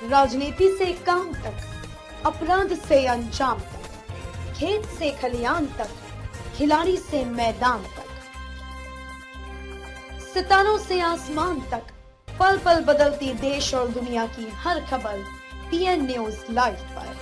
राजनीति से काम तक, अपराध से अंजाम तक, खेत से खलियान तक, खिलाड़ी से मैदान तक, सितारों से आसमान तक, पल पल बदलती देश और दुनिया की हर खबर पीएन न्यूज लाइव पर।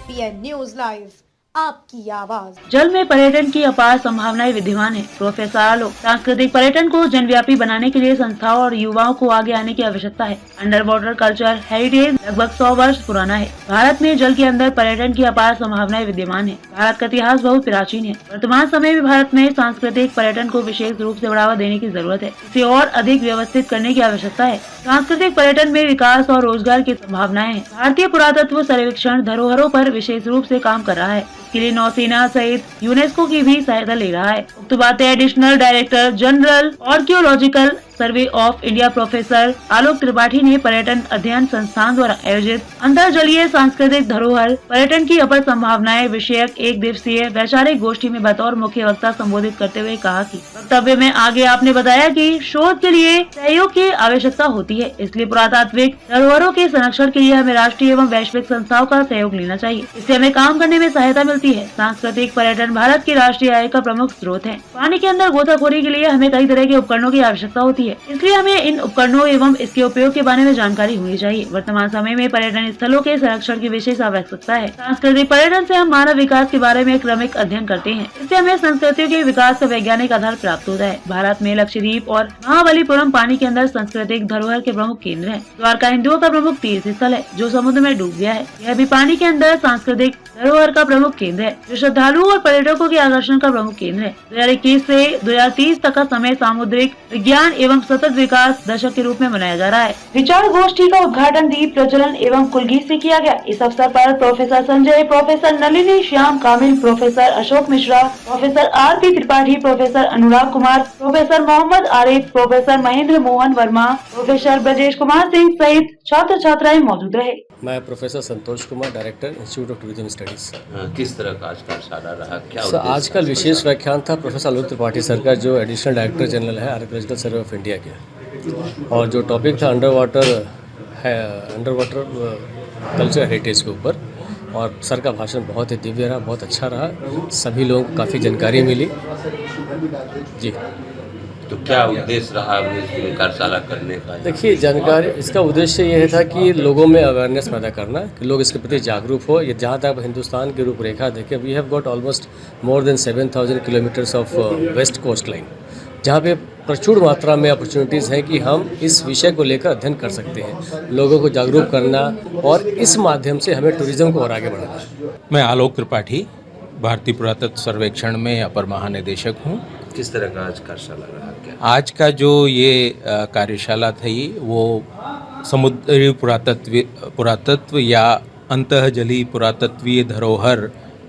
पीएन न्यूज लाइव, आपकी आवाज। जल में पर्यटन की अपार संभावनाएं विद्यमान है। प्रोफेसर आलोक, सांस्कृतिक पर्यटन को जनव्यापी बनाने के लिए संस्थाओं और युवाओं को आगे आने की आवश्यकता है। अंडर वाटर कल्चर हेरिटेज लगभग 100 वर्ष पुराना है। भारत में जल के अंदर पर्यटन की अपार संभावनाएं विद्यमान है। भारत का इतिहास बहुत प्राचीन है। वर्तमान समय में भारत में सांस्कृतिक पर्यटन को विशेष रूप से बढ़ावा देने की जरूरत है। इसे और अधिक व्यवस्थित करने की आवश्यकता है। सांस्कृतिक पर्यटन में विकास और रोजगार की संभावनाएं हैं। भारतीय पुरातत्व सर्वेक्षण धरोहरों पर विशेष रूप से काम कर रहा है। इसके लिए नौसेना सहित यूनेस्को की भी सहायता ले रहा है। उक्त बातें additional director general archaeological survey of India professor Alok Tripathi ने पर्यटन अध्ययन संस्थान द्वारा आयोजित अंतर्जलीय सांस्कृतिक धरोहर पर्यटन की अपर संभावनाएं विषयक एक दिवसीय वैचारिक गोष्ठी में बतौर मुख्य वक्ता संबोधित करते हुए कहा कि वक्तव्य में आगे आपने बताया कि शोध के लिए सहयोग की आवश्यकता होती है, इसलिए पुरातात्विक धरोहरों के संरक्षण के लिए हमें राष्ट्रीय एवं वैश्विक संस्थाओं का सहयोग लेना चाहिए। इससे हमें काम करने में सहायता मिलती है। सांस्कृतिक पर्यटन भारत की राष्ट्रीय आय का प्रमुख स्रोत है। पानी के अंदर गोताखोरी के लिए हमें कई तरह के उपकरणों की आवश्यकता होती है, इसलिए हमें इन उपकरणों एवं इसके उपयोग के बारे में जानकारी होनी चाहिए। वर्तमान समय में पर्यटन स्थलों के संरक्षण की विशेष आवश्यकता है। सांस्कृतिक पर्यटन से हम मानव विकास के बारे में क्रमिक अध्ययन करते हैं। इससे हमें संस्कृतियों के विकास का वैज्ञानिक आधार प्राप्त होता है। भारत में लक्षद्वीप और महाबलीपुरम पानी के अंदर सांस्कृतिक धरोहर के प्रमुख केंद्र है। द्वारका हिंदुओं का प्रमुख तीर्थ स्थल है जो समुद्र में डूब गया है। यह भी पानी के अंदर सांस्कृतिक धरोहर का प्रमुख केंद्र है जो श्रद्धालुओं और पर्यटकों के आकर्षण का प्रमुख केंद्र है। 2021 से 2030 तक का समय सामुद्रिक विज्ञान एवं सतत विकास दशक के रूप में मनाया जा रहा है। विचार गोष्ठी का उद्घाटन दीप प्रज्वलन एवं कुलगीत से किया गया। इस अवसर पर professor Sanjay, professor Nalini Shyam Kamil, professor Ashok Mishra, professor RP Tripathi, professor Anurag Kumar, professor Mohammad Arif, professor Mahendra Mohan Verma, professor Brajesh Kumar Singh सहित छात्र छात्राएं मौजूद रहे। मैं professor Santosh Kumar, director institute of tourism studies. किस तरह का आज का कार्यशाला रहा, क्या सर आज का विशेष व्याख्यान था प्रोफेसर आलोक त्रिपाठी सर का, जो एडिशनल डायरेक्टर जनरल है आर्कियोलॉजिकल सर्वे ऑफ इंडिया के, और जो टॉपिक था अंडर वाटर कल्चर हेरिटेज के ऊपर। और सर का भाषण बहुत ही दिव्य रहा, बहुत अच्छा रहा, सभी लोगों को काफ़ी जानकारी मिली जी। तो क्या उद्देश्य रहा इस कार्यशाला करने का? देखिए, जानकारी इसका उद्देश्य ये था कि लोगों में अवेयरनेस पैदा करना, कि लोग इसके प्रति जागरूक हो। ये जहाँ तक हिंदुस्तान की रूपरेखा देखें, we have got almost more than 7000 kilometres of west coast line, जहाँ पे प्रचुर मात्रा में अपॉर्चुनिटीज़ हैं कि हम इस विषय को लेकर अध्ययन कर सकते हैं। लोगों को जागरूक करना और इस माध्यम से हमें टूरिज्म को और आगे बढ़ाना है। मैं आलोक त्रिपाठी, भारतीय पुरातत्व सर्वेक्षण में अपर महानिदेशक हूँ। किस तरह का आज कार्यशाला रहा? क्या आज का जो ये कार्यशाला थी वो समुद्री पुरातत्व या अंतःजलीय पुरातत्वीय धरोहर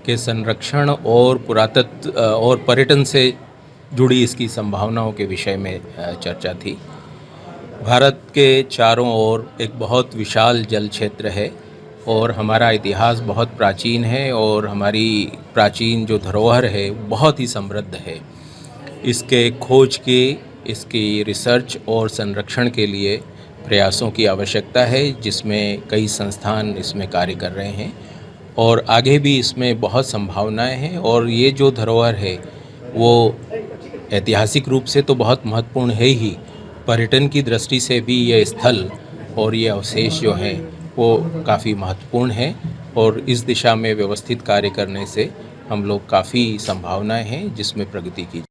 के संरक्षण और पुरातत्व और पर्यटन से जुड़ी इसकी संभावनाओं के विषय में चर्चा थी। भारत के चारों ओर एक बहुत विशाल जल क्षेत्र है और हमारा इतिहास बहुत प्राचीन है और हमारी प्राचीन जो धरोहर है बहुत ही समृद्ध है। इसके खोज के, इसकी रिसर्च और संरक्षण के लिए प्रयासों की आवश्यकता है, जिसमें कई संस्थान इसमें कार्य कर रहे हैं और आगे भी इसमें बहुत संभावनाएं हैं। और ये जो धरोहर है वो ऐतिहासिक रूप से तो बहुत महत्वपूर्ण है ही, पर्यटन की दृष्टि से भी ये स्थल और ये अवशेष जो हैं वो काफ़ी महत्वपूर्ण है। और इस दिशा में व्यवस्थित कार्य करने से हम लोग काफ़ी संभावनाएं हैं जिसमें प्रगति की